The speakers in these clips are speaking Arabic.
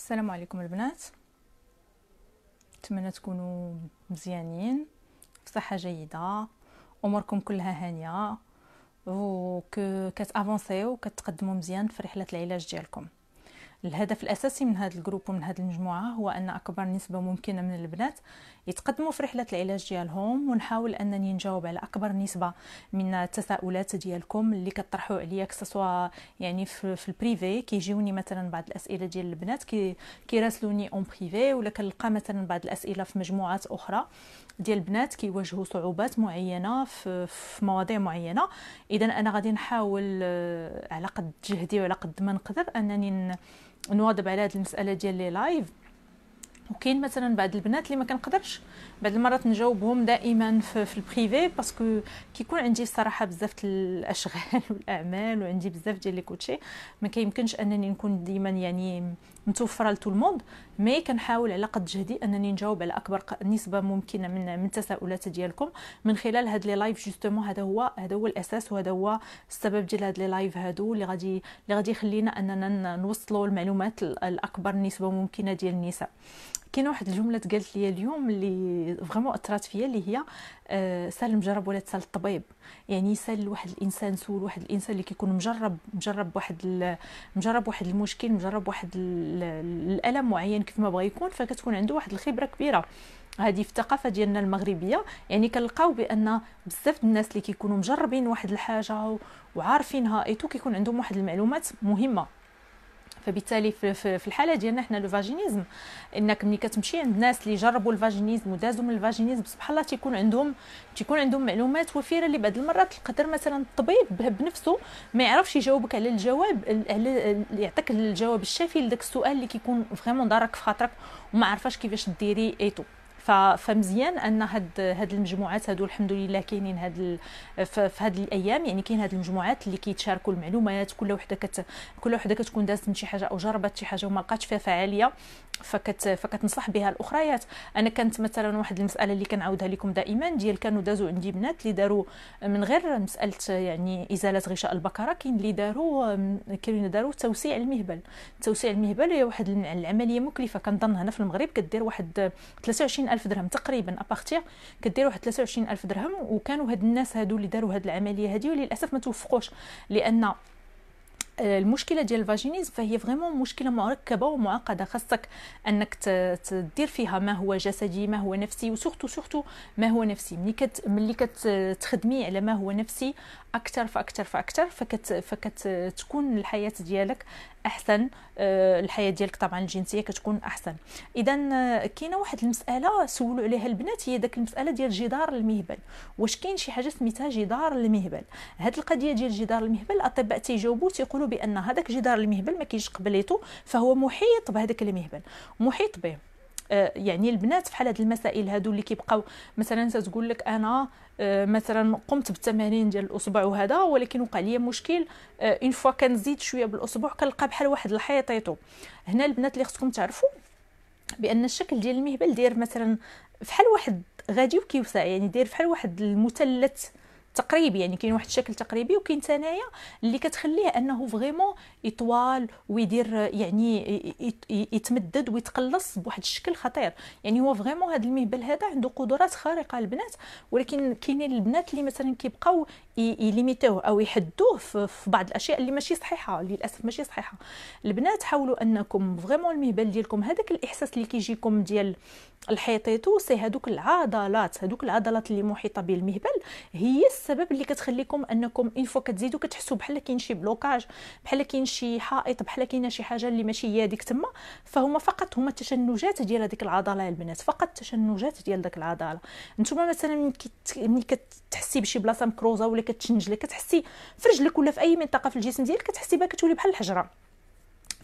السلام عليكم البنات. نتمنى تكونوا مزيانين في صحه جيده، اموركم كلها هانيه وكتافونسيو وكتقدموا مزيان في رحله العلاج ديالكم. الهدف الاساسي من هذا الجروب ومن هذه المجموعه هو ان اكبر نسبه ممكنه من البنات يتقدموا في رحله العلاج ديالهم، ونحاول انني نجاوب على اكبر نسبه من التساؤلات ديالكم اللي كطرحوا عليا، كسوا يعني في البريفي. كيجيوني مثلا بعض الاسئله ديال البنات كيراسلوني اون بريفي، ولا كنلقى مثلا بعض الاسئله في مجموعات اخرى ديال البنات كيواجهوا صعوبات معينه في مواضيع معينه. اذا انا غادي نحاول على قد جهدي وعلى قد ما نقدر انني نواظب على هذه المساله ديال لي لايف. وكاين مثلا بعض البنات اللي ما كنقدرش بعض المرات نجاوبهم دائما في البريفي، باسكو كيكون عندي الصراحه بزاف الاشغال والاعمال، وعندي بزاف ديال لي كوتشي، ما كيمكنش انني نكون ديما يعني متوفره لتو الموند. مي كنحاول على قد جهدي انني نجاوب على اكبر نسبه ممكنه من التساؤلات ديالكم من خلال هاد لي لايف. جوستومون هذا هو الاساس، وهذا هو السبب ديال هاد لي لايف هادو اللي غادي يخلينا اننا نوصلوا المعلومات لاكبر نسبه ممكنه ديال النساء. كاينه واحد الجمله تقالت لي اليوم اللي فريمون اثرت فيا، اللي هي سال المجرب ولا تسال الطبيب. يعني سال واحد الانسان، سول واحد الانسان اللي كيكون مجرب واحد المشكل، مجرب واحد الالم معين كيف ما بغى يكون، فكتكون عنده واحد الخبره كبيره. هذه في الثقافه ديالنا المغربيه يعني كنلقاو بان بزاف الناس اللي كيكونوا مجربين واحد الحاجه وعارفينها ايتو كيكون عندهم واحد المعلومات مهمه. فبالتالي في الحاله ديالنا حنا لو فاجينيزم، انك ملي كتمشي عند الناس اللي جربوا الفاجينيزم ودازوا من الفاجينيزم، سبحان الله تيكون عندهم معلومات وفيره، اللي بعض المرات تقدر مثلا الطبيب بنفسه ما يعرفش يجاوبك على الجواب، يعطيك الجواب الشافي لذاك السؤال اللي كيكون فريمون دارك في خاطرك وما عارفاش كيفاش ديري ايتو. فمزيان ان هاد المجموعات هادو الحمد لله كاينين في هاد الايام. يعني كاين هاد المجموعات اللي كيتشاركوا المعلومات، كل وحده كتكون دازت من شي حاجه او جربت شي حاجه وما لقاتش فيها فعاليه، فكتنصح بها الاخريات. انا كانت مثلا واحد المساله اللي كنعاودها لكم دائما، ديال كانوا دازوا عندي بنات اللي داروا من غير مساله يعني ازاله غشاء البكره، كاين اللي داروا توسيع المهبل هي واحد العمليه مكلفه. كنظن هنا في المغرب كدير واحد 23,000 درهم تقريبا، ابارتير كدير واحد 23,000 درهم. وكانوا هاد الناس هادو اللي داروا هاد العمليه هذه وللاسف ما توفقوش، لان المشكله ديال الفاجينيزم فهي فريمون مشكله مركبه ومعقده، خاصك انك تدير فيها ما هو جسدي ما هو نفسي، وسورتو ما هو نفسي. ملي كتخدمي على ما هو نفسي اكثر فكتكون الحياه ديالك احسن، الحياه ديالك طبعا الجنسيه كتكون احسن. اذا كاينه واحد المساله سولوا عليها البنات، هي داك المساله ديال جدار المهبل. واش كاين شي حاجه سميتها جدار المهبل؟ هاد القضيه ديال جدار المهبل الاطباء تيجاوبوا تيقولوا بان هذاك جدار المهبل ما كاينش قبليته، فهو محيط بهذاك المهبل، محيط به. يعني البنات في حال هاد المسائل هادو اللي كيبقاو مثلا تقول لك انا مثلا قمت بالتمارين ديال الاصبع وهذا، ولكن وقع لي مشكل اون فوا كنزيد شويه بالاصبع كنلقى بحال واحد الحيطيطو. هنا البنات اللي خصكم تعرفوا بان الشكل ديال المهبل داير مثلا فحال واحد غادي وكيوسع، يعني داير فحال واحد المثلث تقريبي، يعني كاين واحد الشكل تقريبي، وكاين ثنايا اللي كتخليه انه فريمون يطوال ويدير يعني يتمدد ويتقلص بواحد الشكل خطير. يعني هو فريمون هذا المهبل هذا عنده قدرات خارقه البنات، ولكن كاينين البنات اللي مثلا كيبقاو يليميتوه او يحدوه في بعض الاشياء اللي ماشي صحيحه، للاسف ماشي صحيحه. البنات حاولوا انكم فريمون المهبل ديالكم هذاك الاحساس اللي كيجيكم ديال الحيطيطو، سي هذوك العضلات اللي محيطه بالمهبل هي السبب اللي كتخليكم انكم اون فوا كتزيدوا كتحسوا بحال كاين شي بلوكاج، بحال كاين شي حائط، بحال كاينه شي حاجه اللي ماشي هي ديك تما. فهما فقط هما تشنجات ديال هذيك العضله البنات، فقط تشنجات ديال داك العضله. نتوما مثلا ملي كتحسي بشي بلاصه مكروزه ولا كتشنج لك، كتحسي في رجلك ولا في اي منطقه في الجسم ديالك كتحسي بها كتولي بحال الحجره.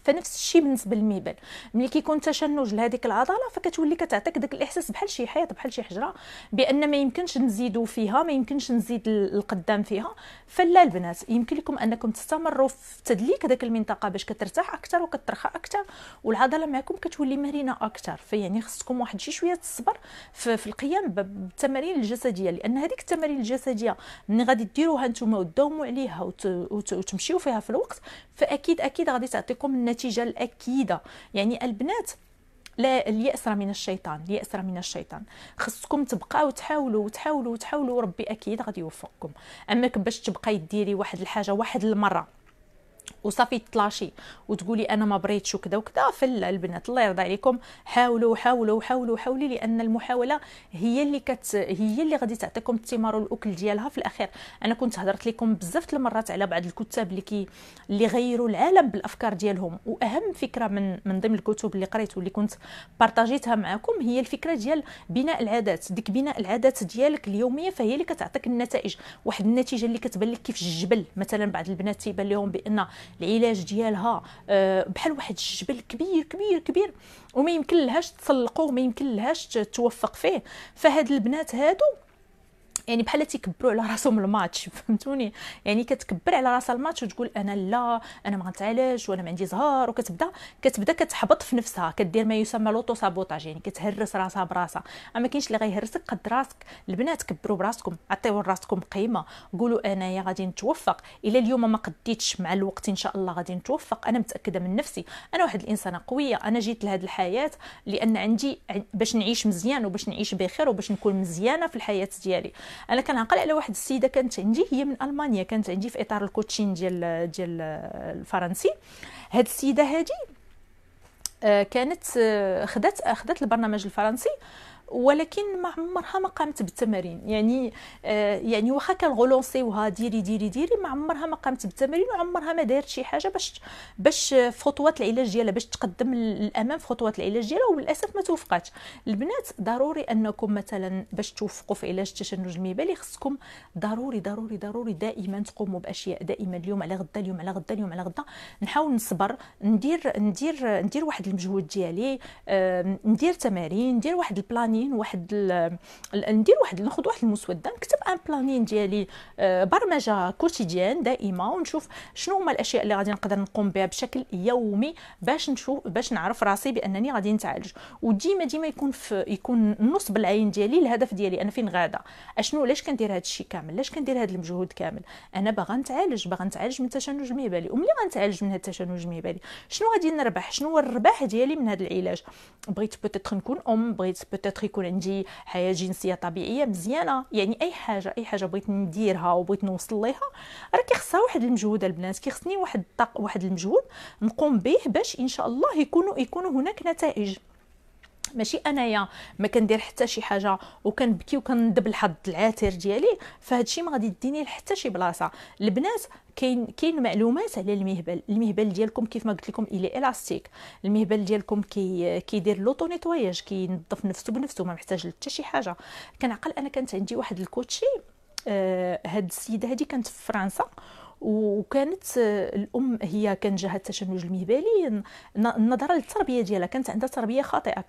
فنفس الشيء بالنسبه للمهبل، ملي كيكون تشنج لهذيك العضله فكتولي كتعطيك داك الاحساس بحال شي حيط بحال شي حجره، بان ما يمكنش نزيدوا فيها، ما يمكنش نزيد القدام فيها. فلا البنات يمكن لكم انكم تستمروا في تدليك داك المنطقه باش كترتاح اكثر وكترخى اكثر، والعضله معكم كتولي مرنه اكثر. فيعني خصكم واحد شي شويه الصبر في القيام بالتمارين الجسديه، لان هذيك التمارين الجسديه ملي غادي ديروها نتوما وتداوموا عليها وتمشيو فيها في الوقت، فاكيد اكيد غادي تعطيكم النتيجه الاكيده. يعني البنات، لا، اليأس راه من الشيطان، اليأس راه من الشيطان. خصكم تبقاو تحاولوا وتحاولوا وتحاولوا، وربي اكيد غادي يوفقكم. اما باش تبقاي ديري واحد الحاجه واحد المره وصافي تطلاشي وتقولي انا ما بريتش وكذا وكذا، فلا البنات الله يرضى عليكم، حاولوا حاولوا حاولوا حاولي، لان المحاوله هي اللي هي اللي غادي تعطيكم الثمار والاكل ديالها في الاخير. انا كنت هضرت لكم بزاف المرات على بعض الكتاب اللي غيروا العالم بالافكار ديالهم، واهم فكره من ضمن الكتب اللي قريت واللي كنت بارطاجيتها معكم هي الفكره ديال بناء العادات. ديك بناء العادات ديالك اليوميه فهي اللي كتعطيك النتائج، واحد النتيجه اللي كتبان لك كيف الجبل. مثلا بعض البنات تيبان لهم بان العلاج ديالها بحال واحد الجبل كبير كبير كبير وما يمكن لهاش تسلقوه وما يمكن لهاش توفق فيه. فهاد البنات هادو يعني بحال تيكبروا على راسهم الماتش، فهمتوني؟ يعني كتكبر على راسها الماتش وتقول انا لا، انا ما غنتعالج وانا ما عندي زهر، وكتبدا كتحبط في نفسها، كدير ما يسمى لوطو سابوتاج، يعني كتهرس راسها براسها. اما كاينش اللي غيهرسك قد راسك. البنات كبروا براسكم، عطيو لراسكم قيمه، قولوا انايا غادي نتوفق. الى اليوم ما قديتش، مع الوقت ان شاء الله غادي نتوفق. انا متاكده من نفسي، انا واحد الانسانه قويه، انا جيت لهاد الحياه لان عندي باش نعيش مزيان وباش نعيش بخير وباش نكون مزيانه في الحياه ديالي. انا كنعقل على واحد السيده كانت عندي، هي من المانيا، كانت عندي في اطار الكوتشين ديال الفرنسي. هاد السيده هادي كانت خدات البرنامج الفرنسي، ولكن ما عمرها ما قامت بالتمارين. يعني واخا كنغولونسيوها ديري ديري ديري، ما عمرها ما قامت بالتمارين، وعمرها ما دارت شي حاجه باش في خطوات العلاج ديالها، باش تقدم للامام في خطوات العلاج ديالها، وللاسف ما توفقاتش. البنات ضروري انكم مثلا باش توفقوا في علاج التشنج المهبلي خصكم ضروري ضروري ضروري دائما تقوموا باشياء دائما، اليوم على غدا، اليوم على غدا، اليوم على غدا. نحاول نصبر، ندير واحد المجهود ديالي، ندير تمارين، ندير واحد البلانين، ناخذ واحد المسوده، نكتب ان بلانين ديالي، برمجه كوتيديان دائمه، ونشوف شنو هما الاشياء اللي غادي نقدر نقوم بها بشكل يومي باش نعرف راسي بانني غادي نتعالج. وديما يكون النصب العين ديالي الهدف ديالي انا فين غاده، اشنو، علاش كندير هذا الشيء كامل، علاش كندير هذا المجهود كامل. انا باغا نتعالج من التشنج المهبلي، وملي غنتعالج من هذا التشنج المهبلي شنو غادي نربح، شنو هو الربح ديالي من هذا العلاج. بغيت بوتيتر نكون بغيت بوتيتر يكون عندي حياه جنسيه طبيعيه مزيانه. يعني اي حاجه بغيت نديرها وبغيت نوصل ليها راه كيخصها واحد المجهود. البنات كيخصني واحد المجهود نقوم به باش ان شاء الله يكونوا هناك نتائج. ماشي انايا ما كندير حتى شي حاجه وكنبكي وكندب الحظ العاثر ديالي، فهاد الشيء ما غادي يديني لحتى شي بلاصه. البنات كاين معلومات على المهبل ديالكم، كيف ما قلت لكم الى الاستيك. المهبل ديالكم كيدير لوطو نيتواياج، كينظف نفسه بنفسه، ما محتاج حتى شي حاجه. كنعقل انا كانت عندي واحد الكوتشي، هاد السيده هذه كانت في فرنسا، وكانت الام هي كان جاها التشنج المهبلي نظرا للتربيه ديالها، كانت عندها تربيه خاطئه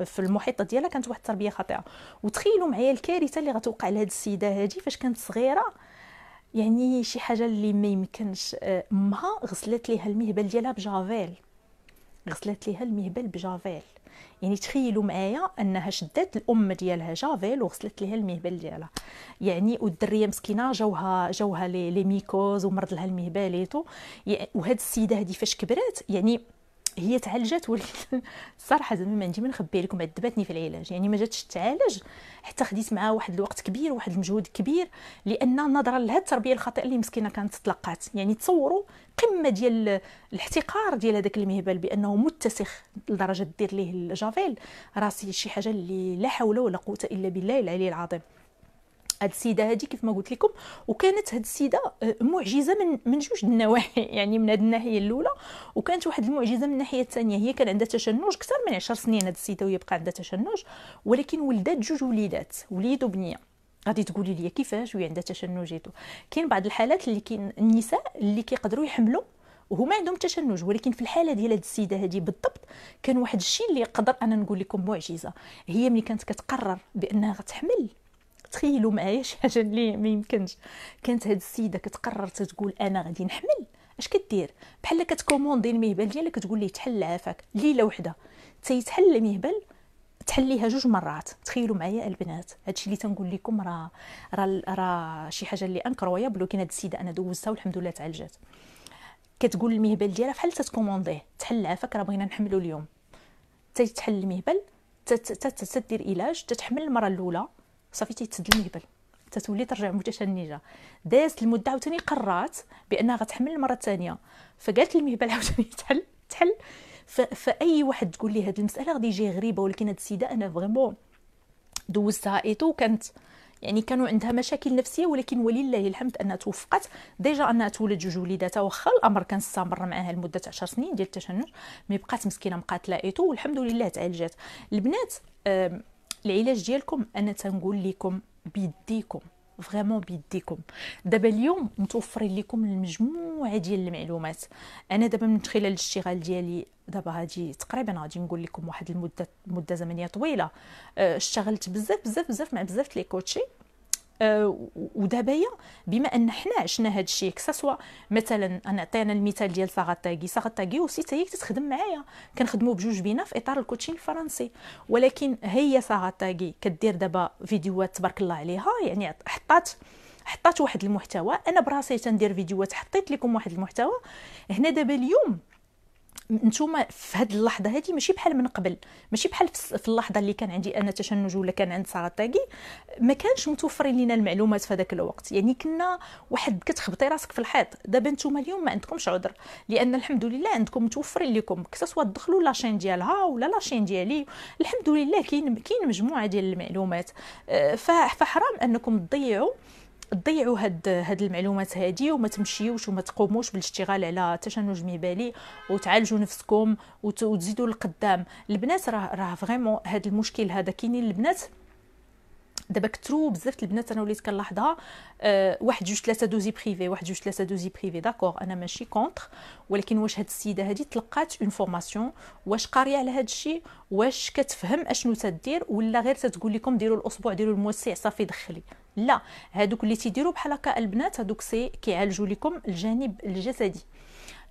في المحيط ديالها، كانت واحد التربيه خاطئه. وتخيلوا معايا الكارثه اللي غتوقع لهاد السيده هذه فاش كانت صغيره، يعني شي حاجه اللي ما يمكنش. امها غسلت ليها المهبل ديالها بجافيل، يعني تخيلوا معايا انها شدات الام ديالها جافيل وغسلت ليها المهبل ديالها. يعني والدريه مسكينه جاوها لي ميكوز ومرض لها المهبليتو. وهاد السيده هذه فاش كبرات يعني هي تعالجات، ولكن الصراحه زعما ما عندي ما نخبي لكم، عذبتني في العلاج. يعني ما جاتش تعالج حتى خديت معها واحد الوقت كبير وواحد المجهود كبير، لان نظرا لهاد التربيه الخاطئه اللي مسكينه كانت تلقات. يعني تصوروا قمه ديال الاحتقار ديال هذاك المهبل بانه متسخ لدرجه دير ليه الجافيل، راسي شي حاجه اللي لا حول ولا قوه الا بالله العلي العظيم. هاد السيده هذه كيف ما قلت لكم، وكانت هاد السيده معجزه من جوج النواحي. يعني من هاد الناحيه الاولى، وكانت واحد المعجزه من الناحيه الثانيه. هي كان عندها تشنج اكثر من 10 سنين هاد السيده وهي بقى عندها تشنج، ولكن ولدات جوج وليدات، وليد وبنيه. غادي تقولي لي كيفاش وهي عندها تشنجيتو؟ كاين بعض الحالات اللي كاين النساء اللي كيقدروا يحملوا وهما عندهم تشنج، ولكن في الحاله ديال هاد السيده هذه بالضبط كان واحد الشيء اللي يقدر انا نقول لكم معجزه. هي ملي كانت كتقرر بانها غتحمل، تخيلوا معايا شي حاجه اللي ما يمكنش، كانت هاد السيده كتقرر تقول انا غادي نحمل. اش كدير؟ بحال كتكوموندي المهبل ديالك، كتقول ليه تحل عافاك ليله وحده، تيتحل المهبل تحليها جوج مرات. تخيلوا معايا البنات، هادشي اللي تنقول لكم راه شي حاجه اللي انكرويابل، ولكن هاد السيده انا دوزتها والحمد لله تعالجات. كتقول المهبل ديالها بحال تتكومونديه، تحل عافاك راه بغينا نحملو اليوم، تتحل المهبل، تدير علاج، تتحمل المره الاولى صافي تيتسد المهبل، تتولي ترجع متشنجه. دازت المده عاوتاني قررت بانها غتحمل المره الثانيه، فقالت المهبل عاوتاني تحل. فاي واحد تقول لي هذه المساله غادي يجي غريبه، ولكن هذه السيده انا فريمون دوزتها ايتو، كانت يعني كانوا عندها مشاكل نفسيه، ولكن ولله الحمد انها توفقت ديجا انها تولد جوج وليداتها، واخا الامر كان استمر معها لمده 10 سنين ديال التشنج، مي بقات مسكينه مقاتله ايتو والحمد لله تعالجات. البنات العلاج ديالكم انا تنقول لكم بيديكم، فريمون بيديكم. دابا اليوم متوفرين لكم المجموعه ديال المعلومات. انا دابا من خلال الاشتغال ديالي دابا هادي تقريبا غادي نقول لكم واحد المده زمنيه طويله، اشتغلت بزاف مع بزاف لي كوتشي. ودابا بما ان حنا عشنا هذا الشيء كسوا مثلا، انا عطينا المثال ديال ساغاتاغي وسيت هي تخدم معايا، كنخدموا بجوج بينا في اطار الكوتشين الفرنسي، ولكن هي ساغاتاغي كدير دابا فيديوهات تبارك الله عليها، يعني حطات واحد المحتوى، انا براسي تندير فيديوهات، حطيت لكم واحد المحتوى هنا. دابا اليوم نتوما في هذه اللحظه هذه ماشي بحال من قبل، ماشي بحال في اللحظه اللي كان عندي انا تشنج ولا كان عند ساغاتاغي، ما كانش متوفرين لينا المعلومات في هذاك الوقت، يعني كنا واحد كتخبطي راسك في الحيط. دابا نتوما اليوم ما عندكمش عذر، لان الحمد لله عندكم متوفرين لكم كسوا تدخلوا لاشين ديالها ولا لاشين ديالي، الحمد لله كاين مجموعه ديال المعلومات. فحرام انكم تضيعوا هاد المعلومات هادي وما تمشيوش وما تقوموش بالاشتغال على تشنج مهبلي وتعالجوا نفسكم وتزيدوا لقدام. البنات راه فريمون هاد المشكل هذا كاينين البنات دابا كثروا بزاف البنات، انا وليت كنلاحظها. واحد جوج ثلاثه دوزي بريفي داكور، انا ماشي كونتر، ولكن واش هاد السيده هادي تلقات اون فورماسيون، واش قاريه على هاد الشيء، واش كتفهم اشنو تدير، ولا غير تتقول لكم ديروا الاسبوع ديروا الموسع صافي دخلي؟ لا، هادوك اللي تيديروا بحال هكا البنات هادوك كيعالجوا لكم الجانب الجسدي.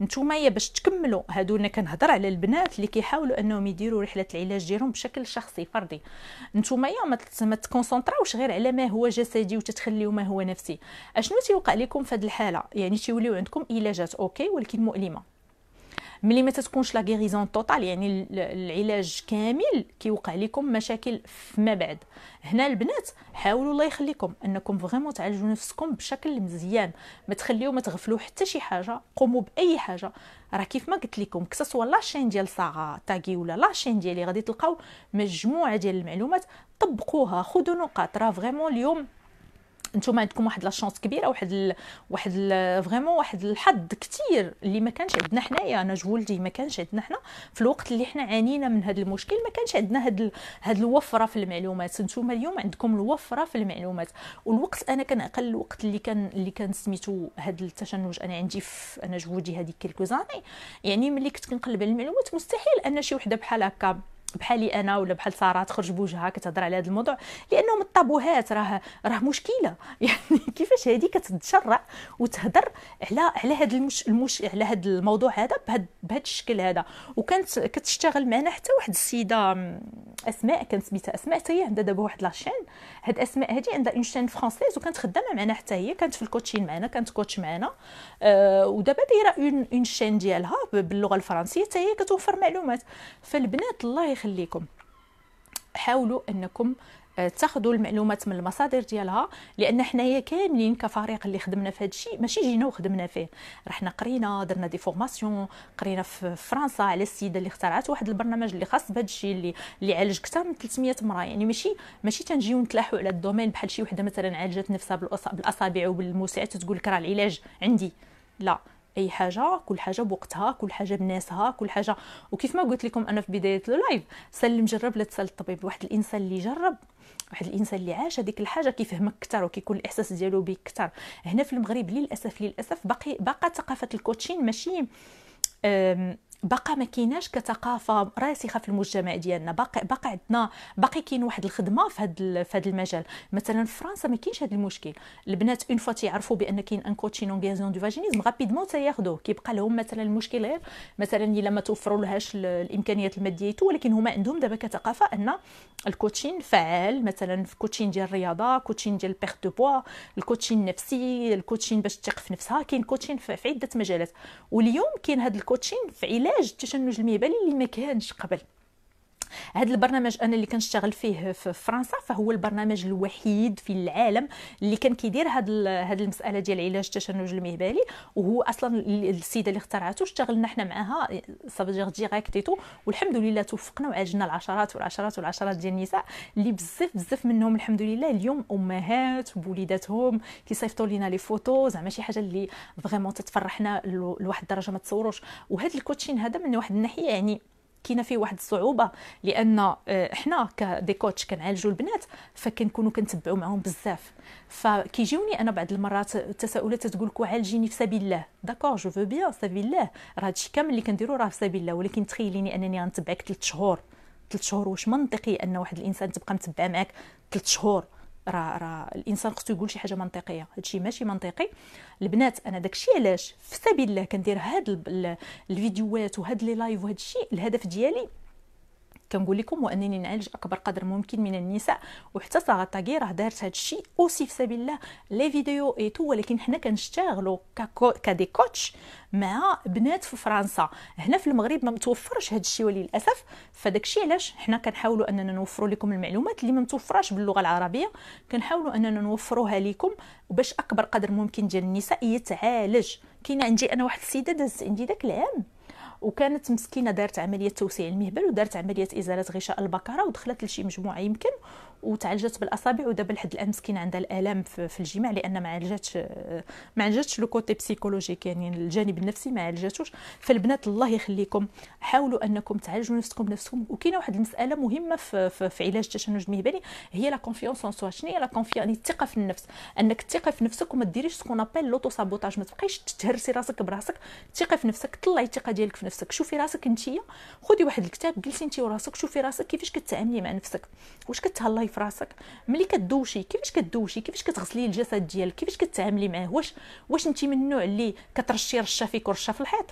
نتوما باش تكملوا هادو، انا كنهضر على البنات اللي كيحاولوا انهم يديروا رحله العلاج ديالهم بشكل شخصي فردي. نتوما ما تكونسونطراوش غير على ما هو جسدي وتتخليوا ما هو نفسي. اشنو تيوقع لكم في هذه الحاله؟ يعني تيوليو عندكم علاجات اوكي ولكن مؤلمه. ملي ما تكونش لا غيريزون توتال، يعني العلاج كامل، كيوقع لكم مشاكل فيما بعد. هنا البنات حاولوا الله يخليكم انكم فريمون تعالجوا نفسكم بشكل مزيان، ما تغفلوا حتى شي حاجه، قوموا باي حاجه. راه كيف ما قلت لكم كسوا لاشين ديال ساغاتاغي ولا لاشين ديالي غادي تلقاو مجموعه ديال المعلومات، طبقوها، خذوا نقاط. راه فريمون اليوم نتوما عندكم واحد لا شانس كبيره، فريمون واحد الحظ كثير اللي ما كانش عندنا حنايا. انا جولتي ما كانش عندنا حنا في الوقت اللي حنا عانينا من هذا المشكل، ما كانش عندنا هاد الوفره في المعلومات. نتوما اليوم عندكم الوفره في المعلومات، والوقت انا كان اقل الوقت اللي كان سميتو هذا التشنج انا عندي انا جولتي هذيك كيلكو زاني، يعني ملي كنت كنقلب على المعلومات مستحيل ان شي وحده بحال هكا بحالي انا ولا بحال ساره تخرج بوجهها كتهضر على هذا الموضوع، لانهم الطابوهات راه مشكله. يعني كيفاش هذه كتتشرع وتهضر على هذا على هذا الموضوع هذا بهذا الشكل هذا. وكانت كتشتغل معنا حتى واحد السيده اسماء، كانت سميتها اسماء، حتى هي عندها دابا واحد لاشين. هاد اسماء هذه عندها اون شين فرونسيز وكانت خدامه معنا، حتى هي كانت في الكوتشين معنا، كانت كوتش معنا. ودابا دايره اون شين ديالها باللغه الفرنسيه، حتى هي كتوفر معلومات. فالبنات الله يخليكم حاولوا انكم تاخذوا المعلومات من المصادر ديالها، لان حنايا كاملين كفريق اللي خدمنا في هذا الشيء ماشي جينا وخدمنا فيه، رحنا قرينا، درنا دي فورماسيون، قرينا في فرنسا على السيده اللي اخترعت واحد البرنامج اللي خاص بهذا الشيء، اللي عالج اكثر من 300 امراه. يعني ماشي تنجيو نتلاحوا على الدومين بحال شي وحده مثلا عالجت نفسها بالاصابع وبالموسعات تقول لك راه العلاج عندي. لا، اي حاجه، كل حاجه بوقتها، كل حاجه بناسها، كل حاجه. وكيف ما قلت لكم انا في بدايه اللايف، سلم جرب لا تسال الطبيب. واحد الانسان اللي جرب، واحد الانسان اللي عاش هذيك الحاجه كيفهمك اكثر وكيكون الاحساس ديالو بك اكثر. هنا في المغرب للاسف باقا ثقافه الكوتشين باقا ما كايناش كثقافه راسخه في المجتمع ديالنا، باقي عندنا باقي كاين واحد الخدمه في هذا المجال. مثلا في فرنسا ما كاينش هذا المشكل، البنات اون فوا تيعرفوا بان كاين ان كوتشي لونغيزون دو فاجينيزم غابيدمون تياخذوه. كيبقى لهم مثلا المشكل غير مثلا الا ما توفروا لهاش الامكانيات الماديه، ولكن هما عندهم دابا كثقافه ان الكوتشين فعال. مثلا في كوتشين ديال الرياضه، كوتشين ديال بيرت دو بوا، الكوتشين النفسي، الكوتشين باش تثق في نفسها، كاين كوتشين في عده مجالات. واليوم كاين هذا الكوتشين في علاج التشنج المهبلي اللي ما كانش قبل. هذا البرنامج انا اللي كنشتغل فيه في فرنسا، فهو البرنامج الوحيد في العالم اللي كان كيدير هذه المساله ديال علاج التشنج المهبلي. وهو اصلا السيده اللي اخترعته اشتغلنا حنا معها صافي ديريكت والحمد لله توفقنا وعالجنا العشرات والعشرات والعشرات ديال النساء اللي بزاف منهم الحمد لله اليوم امهات بوليداتهم كيصيفطوا لينا لي فوتو، زعما شي حاجه اللي فريمون تتفرحنا لواحد الدرجه ما تصوروش. وهذا الكوتشين هذا من واحد الناحيه يعني كاينه فيه واحد الصعوبه، لان احنا كدي كوتش كنعالجوا البنات فكنكونوا كنتبعوا معهم بزاف، فكيجيوني انا بعض المرات تساؤلات تقول لك عالجيني في سبيل الله. داكور جو فو بيان سبيل الله، راه هادشي كامل اللي كنديروا راه في سبيل الله، ولكن تخيليني انني غنتبعك 3 شهور. 3 شهور واش منطقي ان واحد الانسان تبقى متبع معك 3 شهور؟ راه الانسان خصو يقول شي حاجه منطقيه، هادشي ماشي منطقي. البنات انا داكشي علاش في سبيل الله كندير هاد الفيديوهات وهاد لي لايف وهاد الشيء. الهدف ديالي كنقول لكم هو انني نعالج اكبر قدر ممكن من النساء، وحتى ساغا راه دارت هذا الشيء اوسي في سبيل الله لي فيديو اي تو. ولكن حنا كنشتغلوا كدي كوتش مع بنات في فرنسا. هنا في المغرب ما متوفرش هذا الشيء وللاسف، فداك الشيء علاش حنا كنحاولوا اننا نوفروا لكم المعلومات اللي ما متوفراش باللغه العربيه، كنحاولوا اننا نوفروها لكم باش اكبر قدر ممكن ديال النساء يتعالج. كاينه عندي انا واحد السيده دازت عندي داك العام وكانت مسكينه دارت عمليه توسيع المهبل ودارت عمليه ازاله غشاء البكره ودخلت لشي مجموعه يمكن وتعالجت بالاصابع، ودابا لحد الان مسكينه عندها الالام في الجماع لان ما عالجتش لو كوتي بسيكولوجيك، يعني الجانب النفسي ما عالجاتوش. فالبنات الله يخليكم حاولوا انكم تعالجوا نفسكم بنفسكم. وكاينه واحد المساله مهمه في علاج التشنج المهبلي هي لا كونفيونس اون سوا. شنو هي لا كونفيونس؟ يعني الثقه في النفس، انك تثقي في نفسك وما ديريش سكون ابل لوطو سابوتاج، ما تبقايش تهرسي راسك براسك. ثقي في نفسك، طلعي الثقه ديالك في نفسك، شوفي راسك انتيا، خدي واحد الكتاب جلسي انت وراسك شوفي راسك كيفاش كتعاملي مع نفسك، واش كتهلاي في راسك ملي كدوشي، كيفاش كدوشي، كيفاش كتغسلي الجسد ديالك، كيفاش كتعاملي معاه، واش انت من النوع اللي كترشي رشه فيك ورشه في الحيط.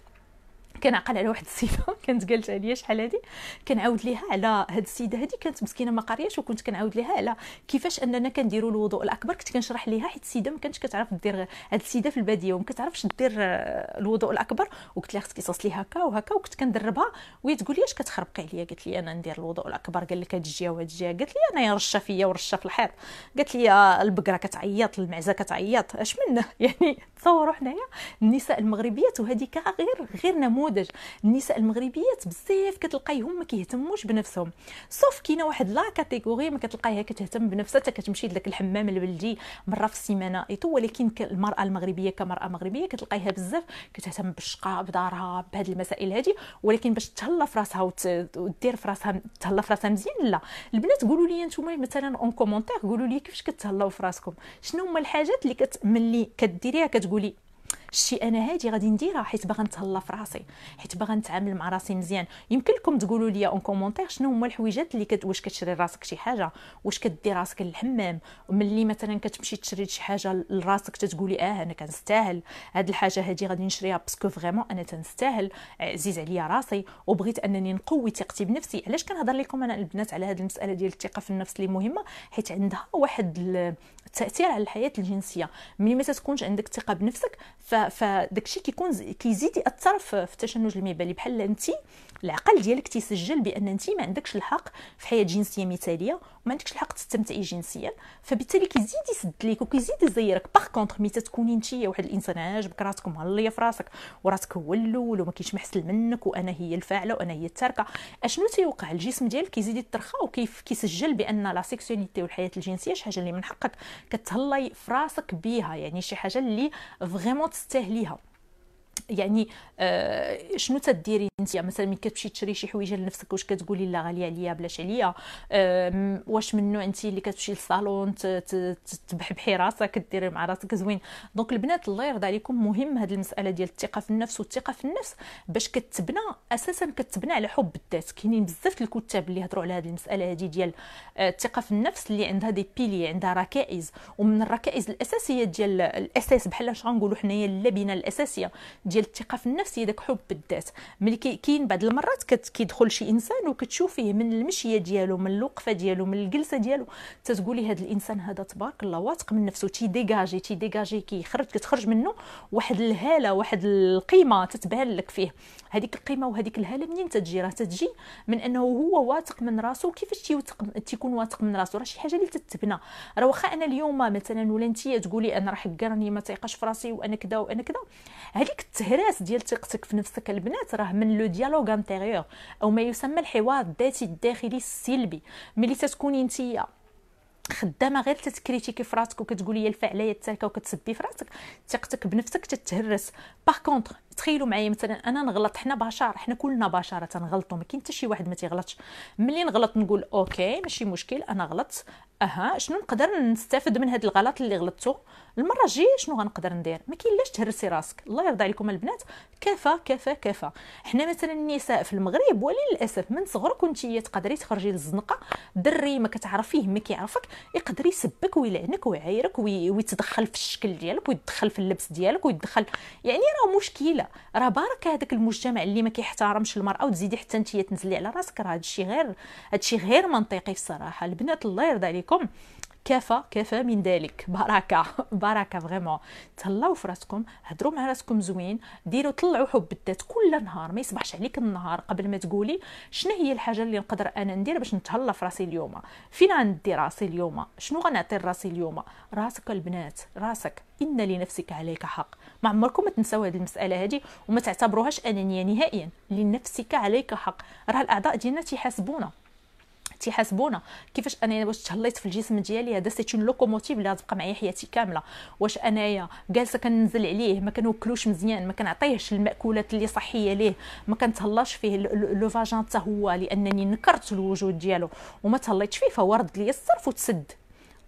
كنعقل على واحد السيده كانت قالت عليا شحال هادي، كنعاود ليها على هاد السيده هادي كانت مسكينه ما قارياش، وكنت كنعاود ليها على كيفاش اننا كنديروا الوضوء الاكبر. كنت كنشرح ليها حيت السيده ما كانتش كتعرف دير، هاد السيده في الباديه وما كتعرفش دير الوضوء الاكبر، وقلت لها خصك تصلي هكا وهكا، وكنت كندربها وهي تقول لي اش كتخربقي عليا. قالت لي انا ندير الوضوء الاكبر، قال لك هاد الجهه وهاد الجهه. قالت لي انا يا رشه فيا ورشه في الحيط. قالت لي البقره كتعيط، المعزه كتعيط، اش منه يعني. تصوروا حنايا النساء المغربيات، وهذه غير نموذج. النساء المغربيات بزاف كتلقايهم ما كيهتموش بنفسهم، صوف كاينه واحد لا كاتيجوري ما كتلقايها كتهتم بنفسها، كتمشي لذاك الحمام البلدي مره في السيمانه ايتو. ولكن المراه المغربيه كمراه مغربيه كتلقايها بزاف كتهتم بالشقه بدارها بهاد المسائل هذه. ولكن باش تهلا في راسها ودير في راسها تهلا في راسها مزيان، لا. البنات قولوا لي نتوما مثلا اون كومونتير، قولوا لي كيفاش كتهلاو في راسكم، شنو هما الحاجات اللي ملي كديريها كتقولي شي انا هادي غادي نديرها حيت باغا نتهلا في راسي، حيت باغا نتعامل مع راسي مزيان. يمكن لكم تقولوا لي اون كومونتير شنو هما الحويجات اللي واش كتشري راسك شي حاجه، واش كدير راسك للحمام، وملي مثلا كتمشي تشري شي حاجه لراسك تتقولي انا كنستاهل هاد الحاجه هادي غادي نشريها باسكو فريمون انا تنستاهل، عزيز عليا راسي وبغيت انني نقوي ثقتي بنفسي. علاش كنهضر لكم انا البنات على هاد المساله ديال الثقه في النفس اللي مهمه؟ حيت عندها واحد التاثير على الحياه الجنسيه. ملي ما تكونش عندك ثقه بنفسك فداكشي كيزيد ياثر في التشنج المهبلي. بحال انت العقل ديالك تيسجل بان انت ما عندكش الحق في حياه جنسيه مثاليه وما عندكش الحق تستمتعي جنسيا، فبالتالي كيزيد يسد ليك وكيزيد يزيرك. باغ كونطخ ملي تكوني انت واحد الانسان عاجبك راسك ومهليه في راسك وراسك هو الاول وما كاينش محسن منك وانا هي الفاعله وانا هي التاركه، اشنو تيوقع؟ الجسم ديالك كيزيد يترخى وكيف كيسجل بان لا سيكسواليتي والحياه الجنسيه شي حاجه اللي من حقك كتهلاي في راسك بيها، يعني شي حاجه اللي فريمون تستاهليها. يعني شنو تديري انت مثلا ملي كتمشي تشري شي حويجه لنفسك، واش كتقولي لا غاليه عليا بلاش عليا؟ واش من النوع انت اللي كتمشي للصالون تبحبحي راسك ديري مع راسك زوين؟ دونك البنات الله يرضى عليكم مهم هذه المساله ديال الثقه في النفس. والثقه في النفس باش كتبنى اساسا كتبنى على حب الذات. كاينين بزاف الكتاب اللي هضروا على هذه المساله هذه ديال الثقه في النفس، اللي عندها دي بيلي، عندها ركائز، ومن الركائز الاساسيه ديال الاساس بحال اش غنقولوا حنايا اللبنه الاساسيه ديال الثقه في النفس هي داك حب الذات. ملي كاين بعض المرات كيدخل شي انسان وكتشوفيه من المشيه ديالو، من الوقفه ديالو، من الجلسه ديالو، تتقولي هذا الانسان هذا تبارك الله واثق من نفسه، تيديجاجي كتخرج منه واحد الهاله، واحد القيمه تتبان لك فيه. هذيك القيمه وهذيك الهاله منين تتجي؟ راه تتجي من انه هو واثق من راسه. كيفاش تيكون واثق من راسه؟ راه شي حاجه اللي تتبنى. راه واخا انا اليوم مثلا ولا انتي تقولي انا راه حكرني ما تيقاش في راسي وانا كذا وانا كذا، هذيك التهراس ديال ثقتك في نفسك البنات راه من لو ديالوغ انتيريور، او ما يسمى الحوار الذاتي الداخلي السلبي. ملي تكوني نتيا خدامه غير تتكريتيكي في راسك وكتقولي الفعليه التالكه وكتسبي في راسك، ثقتك بنفسك تتهرس. باغ كونطخ تخيلوا معايا مثلا انا نغلط، حنا بشر، حنا كلنا بشر تنغلطوا، ما كاين حتى شي واحد ما تيغلطش. ملي نغلط نقول اوكي ماشي مشكل انا غلطت، شنو نقدر نستافد من هذا الغلط اللي غلطته المره الجايه؟ شنو غنقدر ندير؟ ما كاين لاش تهرسي راسك. الله يرضى عليكم البنات، كفى كفى كفى. حنا مثلا النساء في المغرب وللاسف من صغرك كنتي تقدري تخرجي للزنقه، دري ما كتعرفيه ما كيعرفك يقدر يسبك ويلعنك ويعايرك ويتدخل في الشكل ديالك ويتدخل في اللبس ديالك ويتدخل، يعني راه مشكله. راه بارك هذاك المجتمع اللي ما كيحترمش المراه وتزيدي حتى انت تنزلي على راسك، راه هادشي غير منطقي الصراحه. البنات الله يرضى عليكم كفى من ذلك. بركه فريمون. تهلاو في راسكم، هضروا مع راسكم زوين، ديروا طلعوا حب الذات كل نهار. ما يصبحش عليك النهار قبل ما تقولي شنو هي الحاجه اللي نقدر انا ندير باش نتهلا في راسي اليوم، فين غندي راسي اليوم، شنو غنعطي لراسي اليوم. راسك البنات، راسك ان لنفسك عليك حق. ما عمركم ما تنساو هذه المساله هذه وما تعتبروهاش انانيه نهائيا. لنفسك عليك حق. راه الاعضاء ديالنا تيحاسبونا كيفاش انا واش تهليت في الجسم ديالي. هذا سيتون لوكوموتيف اللي غتبقى معايا حياتي كامله. واش انايا جالسه كننزل عليه، ما كنوكلوش مزيان، ما كنعطيهش الماكولات اللي صحيه ليه، ما كنتهلاش فيه لو فاجان حتى هو لانني نكرت الوجود ديالو وما تهليتش فيه، فهو رد لي الصرف وتسد.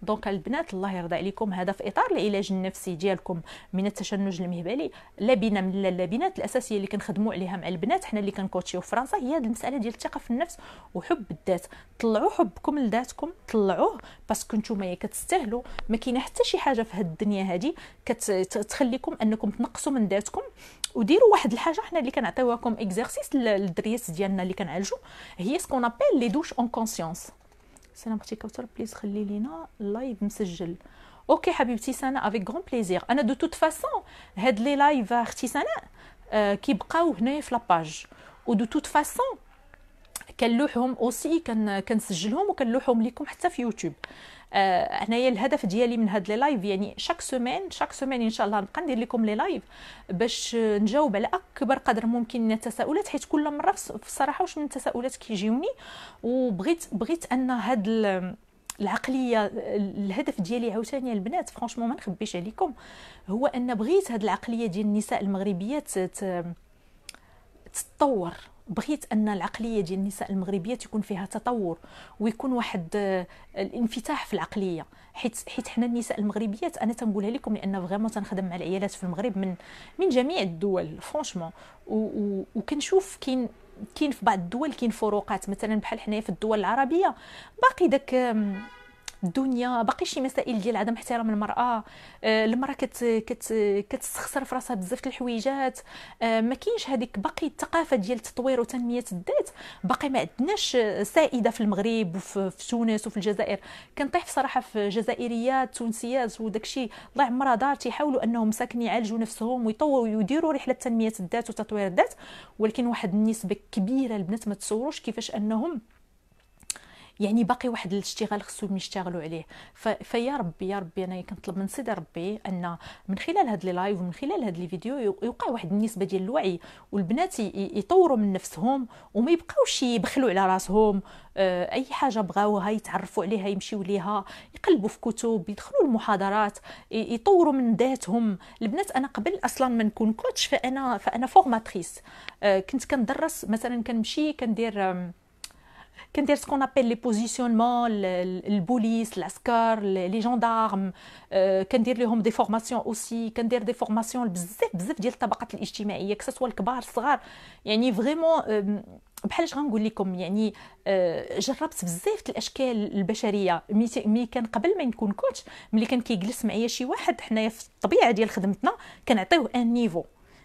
دونك البنات الله يرضى عليكم، هذا في اطار العلاج النفسي ديالكم من التشنج المهبلي. لبنه من اللبنات الاساسيه اللي كنخدموا عليها مع البنات حنا اللي كنكوتشيو في فرنسا هي هذه المساله ديال الثقه في النفس وحب الذات. طلعوا حبكم لذاتكم، طلعوه باسكو نتوما كتستاهلوا. ما كاينه حتى شي حاجه في هذه الدنيا هذه كتخليكم انكم تنقصوا من ذاتكم. وديروا واحد الحاجه حنا اللي كنعطيوكم اكزرسيس للدريات ديالنا اللي كنعالجوا، هي سكون ابل لي دوش اون كونسيونس. سنة اختي كوثر بليز خلي لينا اللايف مسجل. اوكي حبيبتي سنة افيك غون بليزير. انا دو توت فاسون هاد لي لايف اختي سناء كيبقاو هنايا في لاباج، ودو توت فاسون كنلوحهم اوسي كنسجلهم وكنلوحهم لكم حتى في يوتيوب. هنايا الهدف ديالي من هاد لي لايف يعني شاك سومين ان شاء الله نبقى ندير لكم لي لايف باش نجاوب على اكبر قدر ممكن من التساؤلات، حيت كل مره في الصراحه واش من التساؤلات كيجيوني. وبغيت ان هاد العقليه، الهدف ديالي عاوتاني البنات فرانشمون ما نخبيش عليكم، هو ان بغيت هاد العقليه ديال النساء المغربيات تتطور. بغيت ان العقليه ديال النساء المغربيات يكون فيها تطور ويكون واحد الانفتاح في العقليه. حيت حنا النساء المغربيات انا تنقولها لكم لان فريمون تنخدم مع العيالات في المغرب من جميع الدول فرانشمون، وكنشوف كاين في بعض الدول كاين فروقات. مثلا بحال حنايا في الدول العربيه باقي داك الدنيا باقي شي مسائل ديال عدم احترام المراه. المراه كتستخسر في راسها بزاف الحويجات. ما كاينش هذيك باقي الثقافه ديال تطوير وتنميه الذات باقي ما عندناش سائده في المغرب وفي تونس وفي الجزائر. كنطيح بصراحه في جزائريات تونسيات وداكشي الله عمرها دار تيحاولوا انهم ساكن يعالجوا نفسهم ويطوروا ويديروا رحله تنميه الذات وتطوير الذات، ولكن واحد النسبه كبيره البنات ما تصوروش كيفاش انهم يعني باقي واحد الاشتغال خصهم يشتغلوا عليه. فيا ربي يا ربي انا كنطلب من سيدي ربي ان من خلال هاد لي لايف ومن خلال هاد لي فيديو يوقع واحد النسبه ديال الوعي، والبنات يطوروا من نفسهم وما يبقاوش يبخلوا على راسهم. اي حاجه بغاوها يتعرفوا عليها يمشيو ليها، يقلبوا في كتب، يدخلوا المحاضرات، يطوروا من ذاتهم. البنات انا قبل اصلا ما نكون كوتش فانا فورماتريس. كنت كندرس مثلا، كنمشي كندير سكون ابل لي بوزيسيونمون، البوليس، العسكر، لي جوندارم. كندير لهم دي فورماسيون اوسي، كندير دي فورماسيون بزاف ديال الطبقات الاجتماعيه، كسوا الكبار الصغار. يعني فريمون بحال اش غنقول لكم، يعني جربت بزاف الاشكال البشريه. مي كان قبل ما نكون كوتش، ملي كان كيجلس معايا شي واحد، حنايا في الطبيعه ديال خدمتنا كنعطيوه ان نيفو.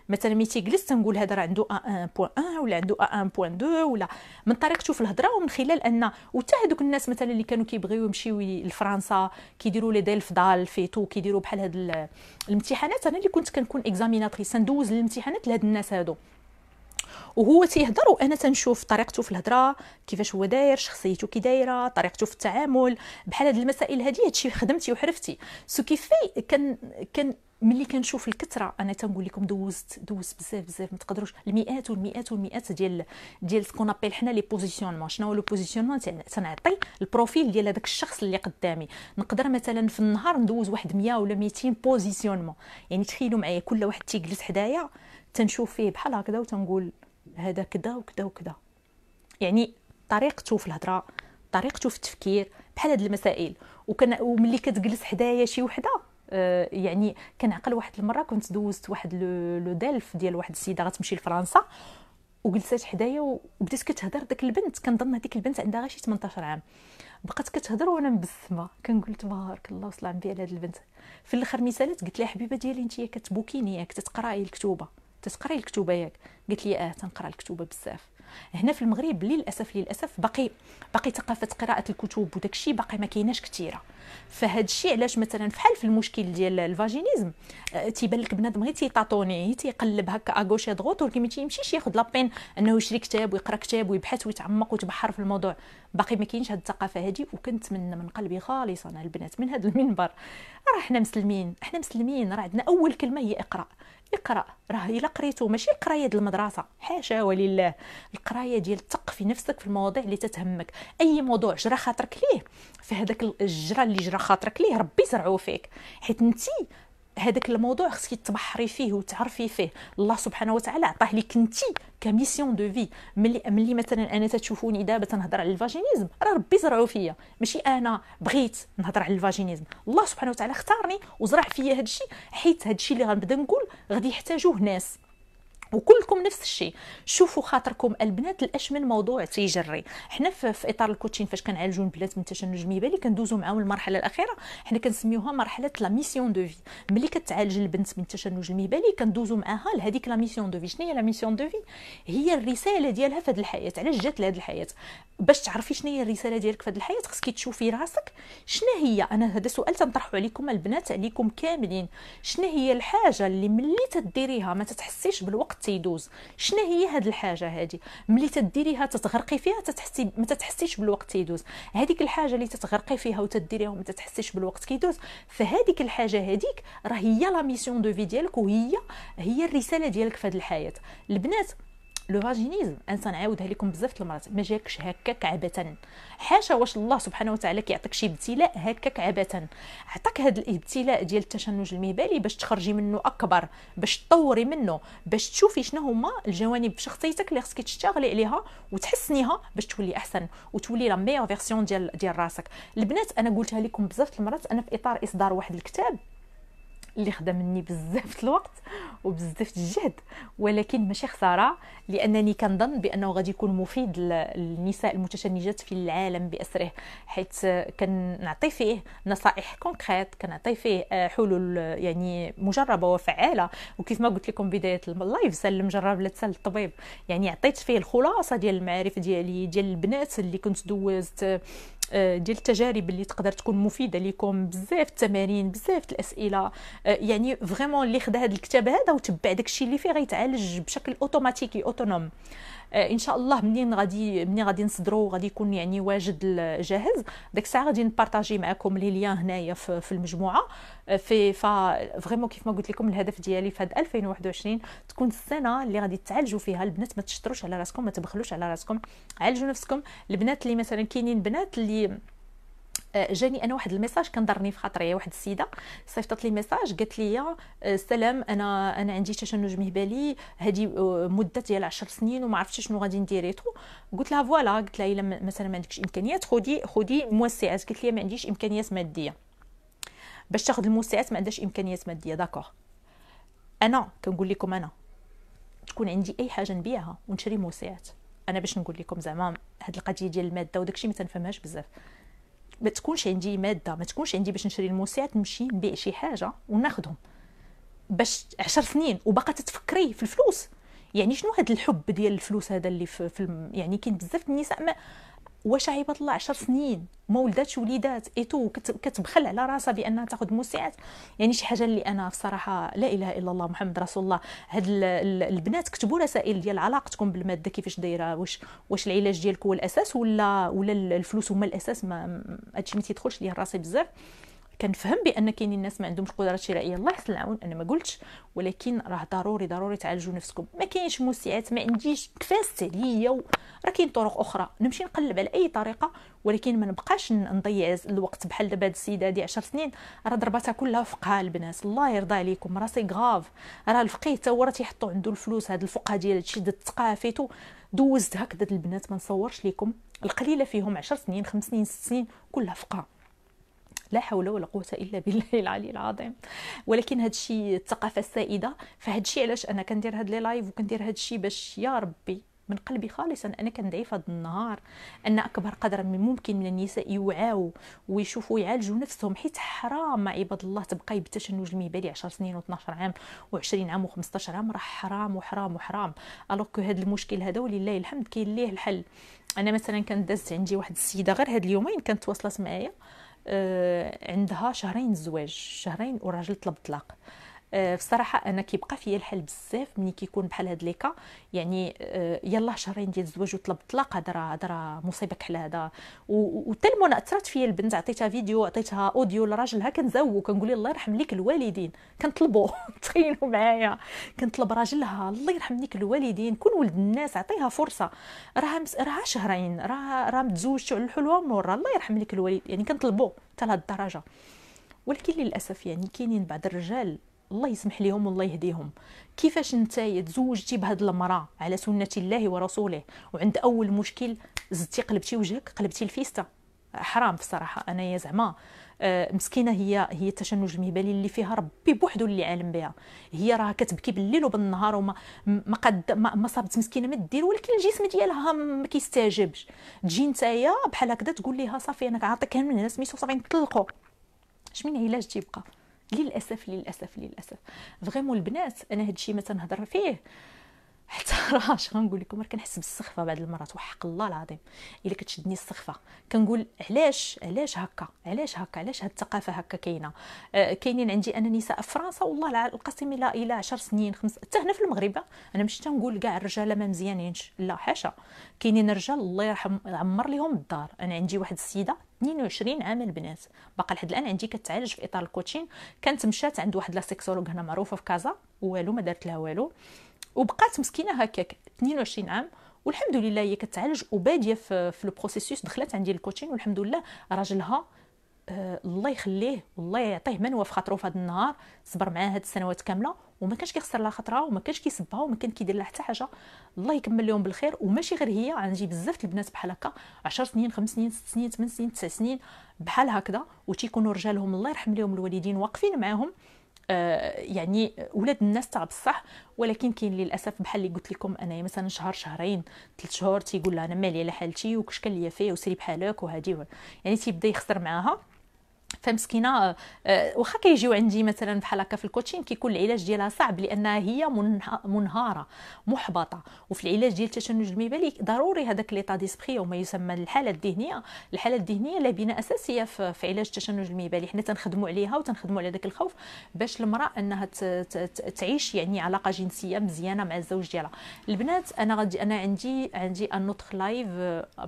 مثلا ملي تيجلس تنقول هذا راه عنده 1.1 ولا عنده 1.2، ولا من طريقته في الهضره، ومن خلال ان وتا هذوك الناس مثلا اللي كانوا كيبغيو يمشيو لفرنسا، كيديروا لي ديل فضال فيتو، كيديروا بحال هاد الامتحانات. انا اللي كنت كنكون اكزاميناتريس ندوز الامتحانات لهاد الناس هادو، وهو تيهضر وانا تنشوف طريقته في الهضره، كيفاش هو داير، شخصيته كي دايره، طريقته في التعامل بحال هاد المسائل هادي. هادشي خدمتي وحرفتي سو كيفي. كان ملي كنشوف الكثره، انا تنقول لكم دوزت بزاف ما تقدروش، المئات ديال سكون ابيل حنا لي بوزيسيونمون. شنو هو لو بوزيسيونمون؟ تنعطي البروفيل ديال هذاك الشخص اللي قدامي. نقدر مثلا في النهار ندوز واحد 100 ولا 200 بوزيسيونمون. يعني تخيلوا معايا كل واحد تيجلس حدايا تنشوف فيه بحال هكذا وتنقول هذا كذا وكذا وكذا. يعني طريقته في الهضره، طريقته في التفكير، بحال هاد المسائل. وملي كتجلس حدايا شي وحده، يعني كنعقل واحد المره كنت دوزت واحد لو دلف ديال واحد السيده غتمشي لفرنسا، وجلسات حدايا وبدات كتهضر. داك البنت كنظن هذيك البنت عندها غير شي 18 عام، بقات كتهضر وانا مبسمه كنقول تبارك الله وصل الانبياء لهاد البنت. في الاخر مثالات قلت لها حبيبه ديالي انت كتبوكيني ياك تتقراي الكتوبه ياك؟ قالت لي تنقرا الكتوبه بزاف. هنا في المغرب للاسف باقي ثقافه قراءه الكتب وداك الشيء باقي ما كايناش كثيره. فهاد الشيء علاش مثلا فحال في المشكل ديال الفاجينيزم، تيبان لك بنادم غير تيطاطوني تيقلب هكا اغوش دغوط، ولكن ما تيمشيش ياخذ لابين انه يشري كتاب ويقرا كتاب ويبحث ويتعمق ويتبحر في الموضوع. باقي ما كاينش هاد الثقافه هادي. وكنتمنى من قلبي خالصا البنات من هذا المنبر، راه حنا مسلمين، راه عندنا اول كلمه هي اقرا. راه الا قريتو ماشي القرايه ديال المدرسه، حاشا ولله، القرايه ديال تثقفي نفسك في المواضيع اللي تتهمك. اي موضوع جرى خاطرك ليه، في هذاك الجرى اللي جرى خاطرك ليه ربي زرعوه فيك، حيت انتي هذاك الموضوع خصك تبحري فيه وتعرفي فيه. الله سبحانه وتعالى عطاه لك انتي كميسيون دو في. ملي مثلا انا تتشوفوني دابا تنهضر على الفاجينيزم، راه ربي زرعو فيا، ماشي انا بغيت نهضر على الفاجينيزم. الله سبحانه وتعالى اختارني وزرع فيا هذا الشيء، حيت هذا الشيء اللي غنبدا نقول غادي يحتاجوه ناس. وكلكم نفس الشيء. شوفوا خاطركم البنات الاش من موضوع تيجري. حنا في اطار الكوتشين فاش كنعالجوا البنات من التشنج المهبلي كندوزوا معاهم المرحله الاخيره، حنا كنسميوها مرحله لا ميسيون دو في. ملي كتعالج البنت من التشنج المهبلي كندوزوا معاها لهذيك لا ميسيون دو في. شنو هي لا ميسيون دو في؟ هي الرساله ديالها في هذه الحياه، علاش جات لهذه الحياه. باش تعرفي شنو هي الرساله ديالك في هذه الحياه خصك تشوفي راسك شنو هي. انا هذا سؤال تنطرحه عليكم البنات، عليكم كاملين. شنو هي الحاجه اللي ملي تديريها ما تتحسيش بالوقت تيدوز؟ شنو هي هاد الحاجه هادي ملي تديريها تتغرقي فيها ما تتحسيش بالوقت كيدوز؟ هذيك الحاجه اللي تتغرقي فيها وتديريها وما تتحسيش بالوقت كيدوز، فهذيك الحاجه هذيك راه هي لا ميسيون دو في ديالك، وهي الرساله ديالك في هذه الحياه. البنات لو فاجينيزم انسان عاودها لكم بزاف المرات ما جاكش هكاك عبثا. حاشا واش الله سبحانه وتعالى كيعطيك شي ابتلاء هكاك عبثا. عطاك هذا الابتلاء ديال التشنج المهبلي باش تخرجي منه اكبر، باش تطوري منه، باش تشوفي شنو هما الجوانب في شخصيتك اللي خصك تشتغلي عليها وتحسنيها باش تولي احسن وتولي لا ميور فيرسيون ديال راسك. البنات انا قلتها لكم بزاف المرات، انا في اطار اصدار واحد الكتاب اللي خدم مني بزاف الوقت وبزاف الجهد، ولكن ماشي خساره، لانني كنظن بانه غادي يكون مفيد للنساء المتشنجات في العالم باسره، حيث كنعطي فيه نصائح كونكريت، كنعطي فيه حلول يعني مجربه وفعاله. وكيف ما قلت لكم بدايه اللايف، سال المجرب لا تسال الطبيب. يعني عطيت فيه الخلاصه ديال المعارف ديالي ديال البنات اللي كنت دوزت، ديال التجارب اللي تقدر تكون مفيده لكم، بزاف التمارين، بزاف الاسئله. يعني فريمون اللي خدا هذا الكتاب هذا وتبع داكشي اللي فيه غيتعالج بشكل اوتوماتيكي اوتونوم. ان شاء الله منين غادي نصدروا غادي يكون يعني واجد جاهز، داك الساعه غادي نبارطاجي معكم لي ليان هنايا في المجموعه. فريمون كيف ما قلت لكم الهدف ديالي في هذا 2021 تكون السنه اللي غادي تعالجوا فيها البنات. ما تشطروش على راسكم، ما تبخلوش على راسكم، عالجوا نفسكم. البنات اللي مثلا كاينين بنات اللي جاني انا واحد الميساج كان ضرني في خاطري، واحد السيده صيفطت لي ميساج قالت لي سلام، انا عندي تشنج مهبلي هذه مده ديال 10 سنين وما عرفتش شنو غادي نديريتو. قلت لها فوالا، قلت لها الا مثلا ما عندكش امكانيات خدي موسعات. قالت لي ما عنديش امكانيات ماديه. باش تاخذ الموسعات ما عندهاش امكانيات ماديه، داكوغ. انا كنقول لكم، انا تكون عندي اي حاجه نبيعها ونشري موسعات. انا باش نقول لكم زعما هاد القضيه ديال الماده وداكشي ما تنفهمهاش بزاف. ما تكونش عندي ماده، ما تكونش عندي باش نشري الموسعات نمشي نبيع شي حاجه وناخذهم باش 10 سنين وباقا تتفكري في الفلوس. يعني شنو هذا الحب ديال الفلوس هذا اللي يعني كاين بزاف النساء واش عيبه الله 10 سنين ما ولداتش وليدات ايتو كتبخل على راسها بانها تاخذ موسعات. يعني شي حاجه اللي انا بصراحه لا اله الا الله محمد رسول الله. هاد البنات كتبوا رسائل ديال علاقتكم بالماده كيفاش دايره، واش العلاج ديالك هو الاساس ولا الفلوس هما الاساس. ما هادشي ما تيدخلش ليا راسي بزاف. كنفهم بان كاينين الناس ما عندهمش قدرات شرائيه، الله يحسن العون، انا ما قلتش، ولكن راه ضروري تعالجوا نفسكم. ما كاينش موسعات، ما عنديش كفاست عليا، راه كاين طرق اخرى نمشي نقلب على اي طريقه، ولكن ما نبقاش نضيع الوقت بحال دابا هاد السيده هادي 10 سنين راه ضرباتها كلها فقها. البنات الله يرضى عليكم راه سي غاف، راه الفقيه تا هو راه تيحطوا عنده الفلوس. هاد الفقهاء ديال هادشي الثقافيتو دوزت هكذا البنات ما نصورش لكم القليله فيهم 10 سنين 5 سنين 6 سنين كلها فقه. لا حول ولا قوه الا بالله العلي العظيم. ولكن هذا الشيء الثقافه السائده، فهذا الشيء علاش انا كندير هاد لي لايف وكندير هاد الشيء باش يا ربي من قلبي خالصا انا كندعي في هذا النهار ان اكبر قدر من ممكن من النساء يوعاو ويشوفوا يعالجوا نفسهم. حيت حرام عباد الله تبقاي بالتشنج المهبلي 10 سنين و12 عام و20 عام و15 عام، راه حرام وحرام وحرام. الوغ كو هذا المشكل هذا ولله الحمد كاين ليه الحل. انا مثلا كانت دازت عندي واحد السيده غير هاد اليومين كانت تواصلت معايا، عندها شهرين الزواج، شهرين والراجل طلب طلاق. بصراحه انا كيبقى فيا الحل بزاف ملي كيكون بحال هاد ليكا. يعني يلاه شهرين ديال الزواج وطلب الطلاق، هذا راه مصيبه كحل هذا. وتلمون اثرت فيا البنت، عطيتها فيديو عطيتها اوديو لراجلها كنزاوو كنقول الله يرحم ليك الوالدين. كنطلبوا تخيلوا معايا كنطلب راجلها الله يرحم ليك الوالدين، كون ولد الناس عطيها فرصه، راه شهرين راه متزوجتوا على الحلوه مورا الله يرحم ليك الوالد. يعني كنطلبوا حتى لهاد الدرجه. ولكن للاسف يعني كاينين بعض الرجال الله يسمح لهم والله يهديهم. كيفاش نتايا تزوجتي بهاد المراه على سنه الله ورسوله وعند اول مشكل زدتي قلبتي وجهك قلبتي الفيستا؟ حرام بصراحه. انا يا زعما مسكينه هي التشنج المهبلي اللي فيها ربي بوحدو اللي عالم بها. هي راه كتبكي بالليل وبالنهار وما ما صابت مسكينه ما دير، ولكن الجسم ديالها ما كيستجبش. تجي نتايا بحال هكذا تقول ليها صافي انا كنعطيك من هنا سميتو صافي نطلقوا. اش من علاج تيبقى؟ للاسف فريمون البنات انا هادشي ما تنهضر فيه حتى راه اش غنقول لكم، راه كنحس بالسخفه بعض المرات وحق الله العظيم الا كتشدني السخفه. كنقول علاش هكا علاش هاد الثقافه هكا كاينه. كاينين عندي انا نساء في فرنسا والله القسم الى 10 سنين 5 حتى هنا في المغرب. انا ماشي تنقول كاع الرجاله ما مزيانينش، لا حاشا، كاينين رجال الله يرحم عمر لهم الدار. انا عندي واحد السيده 22 عام البنات باقا لحد الان عندي كتعالج في اطار الكوتشين. كانت مشات عند واحد لا سيكسولوج هنا معروفه في كازا والو ما دارت لها والو، وبقات مسكينه هكاك 22 عام والحمد لله هي كتعالج وباديه في لو بروسيسوس. دخلت عندي الكوتشين والحمد لله راجلها الله يخليه والله يعطيه منوى في خاطرو في هذا النهار، صبر معاها هاد السنوات كامله وما كانش كيخسر لها خاطرها وما كانش كيسبها وما كان كيدير لها حتى حاجه. الله يكمل لهم بالخير. وماشي غير هي، عندي بزاف البنات بحال هكا 10 سنين 5 سنين 6 سنين 8 سنين 9 سنين بحال هكذا، وتيكونوا رجالهم الله يرحم لهم الوالدين واقفين معاهم. يعني ولاد الناس تاع بصح. ولكن كاين للاسف بحال اللي قلت لكم انا مثلا شهر شهرين 3 شهور تيقول لها انا مالي على حالتي وكش كان ليا فيه وسيري بحالك وهادي، يعني تيبدا يخسر معاها. فمسكينه واخا كيجيو عندي مثلا بحال هكا في الكوتشين كيكون العلاج ديالها صعب لانها هي منهاره محبطه. وفي العلاج ديال التشنج المبالي ضروري هذاك ليطا ديسبري وما يسمى الحاله الذهنيه. الحاله الذهنيه لبنه اساسيه في علاج التشنج المبالي. حنا تنخدموا عليها وتنخدموا على داك الخوف باش المراه انها تعيش يعني علاقه جنسيه مزيانه مع الزوج ديالها. البنات انا عندي ان نوتر لايف،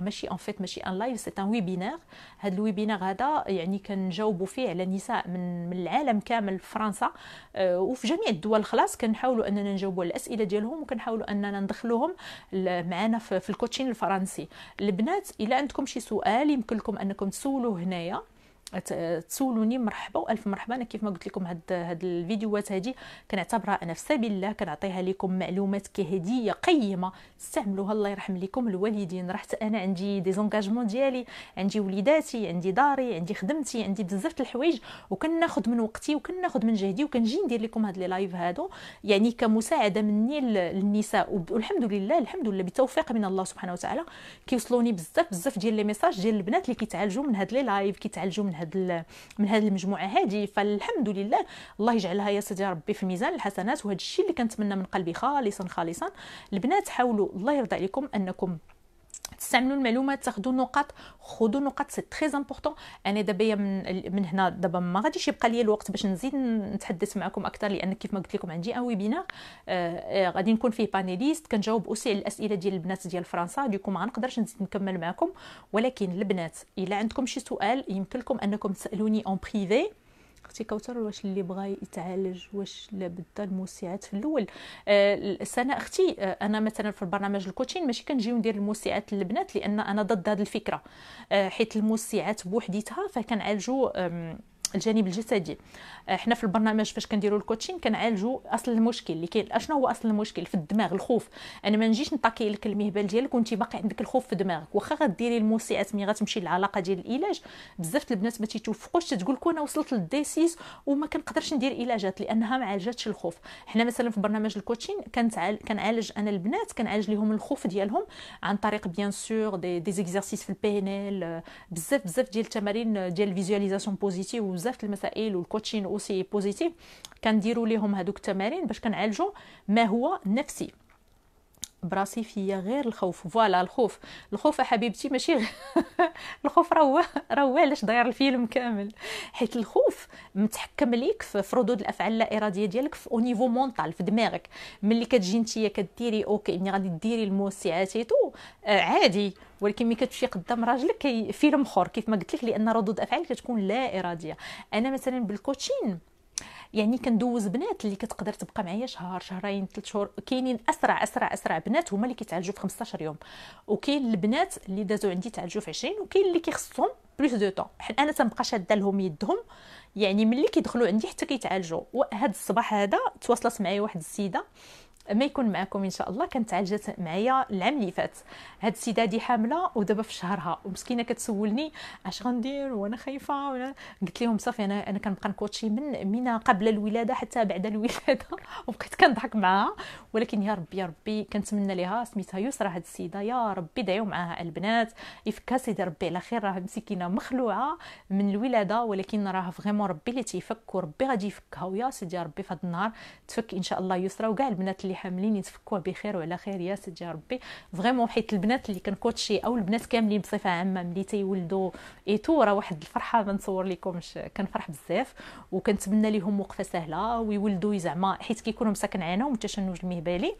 ماشي ان فيت ماشي ان لايف، سي ان ويبينار. هذا الويبينار هذا يعني كنجاوبوا فيه على نساء من العالم كامل في فرنسا وفي جميع الدول. خلاص كنحاولوا اننا نجاوبوا على الاسئله ديالهم وكنحاولوا اننا ندخلوهم معنا في الكوتشين الفرنسي. البنات الا عندكم شي سؤال يمكن لكم انكم تسولوه هنايا، تسولوني مرحبا والف مرحبا. انا كيف ما قلت لكم هاد الفيديوهات هذه كنعتبرها انا في سبيل الله، كنعطيها لكم معلومات كهديه قيمه تستعملوها الله يرحم لكم الوالدين. رحت انا عندي دي زونغاجمون ديالي، عندي وليداتي، عندي داري، عندي خدمتي، عندي بزاف د الحوايج وكناخذ من وقتي وكناخذ من جهدي وكنجي ندير لكم هاد لي لايف هادو يعني كمساعده مني للنساء. والحمد لله الحمد لله بالتوفيق من الله سبحانه وتعالى كيوصلوني بزاف ديال لي ميساج ديال البنات اللي كيتعالجوا من هاد لي لايف، كيتعالجوا من هذه المجموعه هذه. فالحمد لله الله يجعلها يا سيدي ربي في ميزان الحسنات. وهذا الشيء اللي كنتمنى من قلبي خالصا. البنات حاولوا الله يرضى عليكم انكم تستعملوا المعلومات، تاخذوا نقاط، خذوا نقاط، سي تري امبورطون. انا دابا من هنا دابا ما غاديش يبقى لي الوقت باش نزيد نتحدث معكم اكثر لان كيف ما قلت لكم عندي ان ويبينار غادي نكون فيه بانيليست كنجاوب اوسي على الاسئله ديال البنات ديال فرنسا. ديكم ما غنقدرش نزيد نكمل معكم، ولكن البنات الا عندكم شي سؤال يمكن لكم انكم تسالوني اون بريفي. اختي كوثر واش اللي بغى يتعالج واش لابد الموسعات في الاول؟ سنه اختي انا مثلا في البرنامج الكوتشين ماشي كنجيو ندير الموسعات للبنات لان انا ضد هذه الفكره، حيت الموسعات بوحديتها فكنعالجوا الجانب الجسدي. احنا في البرنامج فاش كنديروا الكوتشين كنعالجوا اصل المشكل اللي كاين. اشنو هو اصل المشكل؟ في الدماغ، الخوف. انا ما نجيش نطاكي لك المهبل ديالك وانت باقي عندك الخوف في دماغك. واخا غديري الموسعات ملي غتمشي للعلاقه ديال العلاج بزاف البنات ما تيتوفقوش، تتقول لك انا وصلت للديسيس وما كنقدرش ندير علاجات لانها ما عالجاتش الخوف. حنا مثلا في برنامج الكوتشين كنعالج انا البنات، كنعالج لهم الخوف ديالهم عن طريق بيان سور دي زيكزارسيس في البي ان ال، بزاف ديال التمارين ديال الفيزواليزاسيون بوزيتيف وبزاف المسائل والكوتشين اوسي بوزيتيف كنديروا لهم هذوك التمارين باش كنعالجوا ما هو نفسي براسي فيا غير الخوف. فوالا الخوف حبيبتي ماشي الخوف راه علاش داير الفيلم كامل، حيت الخوف متحكم ليك في ردود الافعال اللا اراديه ديالك في او نيفو مونطال في دماغك. ملي كتجي نتيا كديري اوكي ملي غادي ديري الموسعات عادي، ولكن ملي كتمشي قدام راجلك فيلم اخر كيف ما قلت لك لان ردود افعالك كتكون لا اراديه. انا مثلا بالكوتشين يعني كندوز بنات اللي كتقدر تبقى معايا شهر شهرين 3 شهور. كاينين اسرع بنات هما اللي كيتعالجوا في 15 يوم، وكاين البنات اللي دازوا عندي تعالجوا في 20، وكاين اللي كيخصهم بلوس دو طون. انا تنبقى شاده لهم يدهم يعني ملي كيدخلوا عندي حتى كيتعالجوا. وهذا الصباح هذا تواصلت معايا واحد السيده ما يكون معكم ان شاء الله، كانت تعالجت معايا العام اللي فات. هاد السيده هادي حامله ودابا في شهرها ومسكينه كتسولني اش غندير وانا خايفه قلت لهم صافي انا كنبقى نكوتشي من قبل الولاده حتى بعد الولاده وبقيت كنضحك معاها. ولكن يا ربي كنتمنى ليها سميتها يسرى هاد السيده، يا ربي دعيو معاها البنات يفكها سيدي ربي على خير. راه مسكينه مخلوعه من الولاده ولكن راه فريمون ربي اللي تيفك وربي غادي يفكها. ويا سيدي ربي في هذا النهار تفك ان شاء الله يسرى وكاع البنات اللي حاملين يتفكوا بخير وعلى خير يا سيدي ربي. فريمون حيت البنات اللي كنكوتشي او البنات كاملين بصفه عامه ملي تيولدوا ايتو راه واحد الفرحه ما نصور لكمش، كنفرح بزاف وكنتمنى لهم وقفه سهله ويولدوا زعما حيت كيكونوا مساكن عاناو من التشنج المهبلي.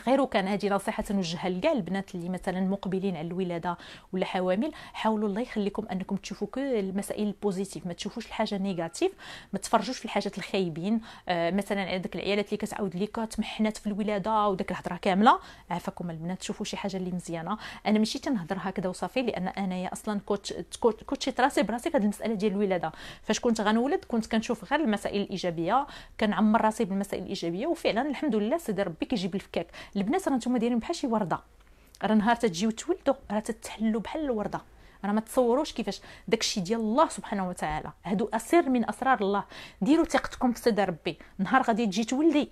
غير كان هذه نصيحه نوجهها لكاع البنات اللي مثلا مقبلين على الولاده ولا حوامل، حاولوا الله يخليكم انكم تشوفوا كل المسائل البوزيتيف، ما تشوفوش الحاجه نيجاتيف، ما تفرجوش في الحاجات الخايبين. مثلا عندك العيالات اللي كتعاود لك تمحنات في الولاده وداك الهضره كامله، عافاكم البنات تشوفوا شي حاجه اللي مزيانه. انا ماشي تنهضر هكذا وصافي لان انايا اصلا كوتشيت راسي براسي في هذه المساله ديال الولاده. فاش كنت غنولد كنت كنشوف غير المسائل الايجابيه، كنعمر راسي بالمسائل الايجابيه وفعلا الحمد لله سيدي ربي كيجيب الفكاك. البنات راه نتوما دايرين بحال شي ورده، راه نهار تجيو تولدوا راه تتحلوا بحال الورده، راه ما تصوروش كيفاش داكشي ديال الله سبحانه وتعالى. هادو اسر من اسرار الله. ديروا ثقتكم في سيدي ربي، نهار غادي تجي تولدي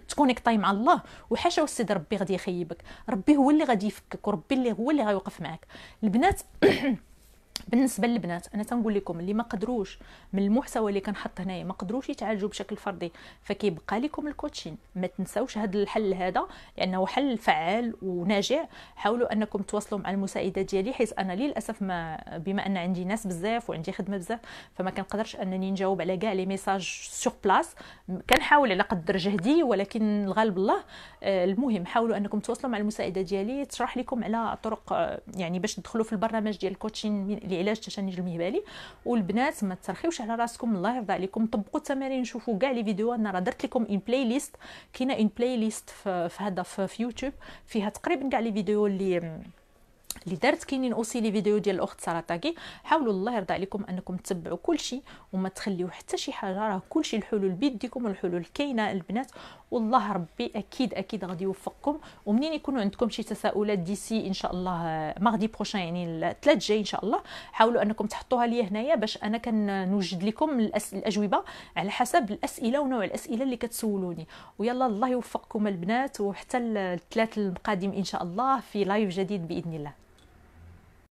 تكونيكطاي مع الله وحاشا والسيد ربي غادي يخيبك، ربي هو اللي غادي يفكك وربي اللي هو اللي غيوقف معاك. البنات بالنسبه للبنات انا تنقول لكم اللي ما قدروش من المحتوى اللي كنحط هنايا ما قدروش يتعالجوا بشكل فردي، فكيبقى لكم الكوتشين. ما تنساوش هذا الحل هذا لانه حل فعال وناجع. حاولوا انكم تواصلوا مع المساعده ديالي، حيث انا للاسف ما بما ان عندي ناس بزاف وعندي خدمه بزاف فما كنقدرش انني نجاوب على كاع لي ميساج سور بلاص. كنحاول على قدر جهدي ولكن الغالب الله. المهم حاولوا انكم تواصلوا مع المساعده ديالي تشرح لكم على طرق يعني باش تدخلوا في البرنامج ديال الكوتشين لعلاج التشنج المهبلي. والبنات ما ترخيوش على راسكم، الله يرضى عليكم، طبقوا التمارين، شوفوا كاع لي فيديو. انا راه درت لكم ان بلاي ليست، كاينه ان بلاي ليست في هذا في يوتيوب فيها تقريبا كاع لي فيديو اللي درت. كاينين اوسي لي فيديو ديال الاخت ساره تاكي. حاولوا الله يرضى عليكم انكم تتبعوا كل شيء وما تخليو حتى شي حاجه، راه كل شيء الحلول بيديكم والحلول كاينه البنات، والله ربي اكيد غادي يوفقكم. ومنين يكونوا عندكم شي تساؤلات ديسي ان شاء الله ماغدي بروشان يعني الثلاث جاي ان شاء الله، حاولوا انكم تحطوها لي هنايا باش انا كنوجد لكم الاجوبه على حسب الاسئله ونوع الاسئله اللي كتسولوني. ويلا الله يوفقكم البنات، وحتى الثلاث القادم ان شاء الله في لايف جديد باذن الله.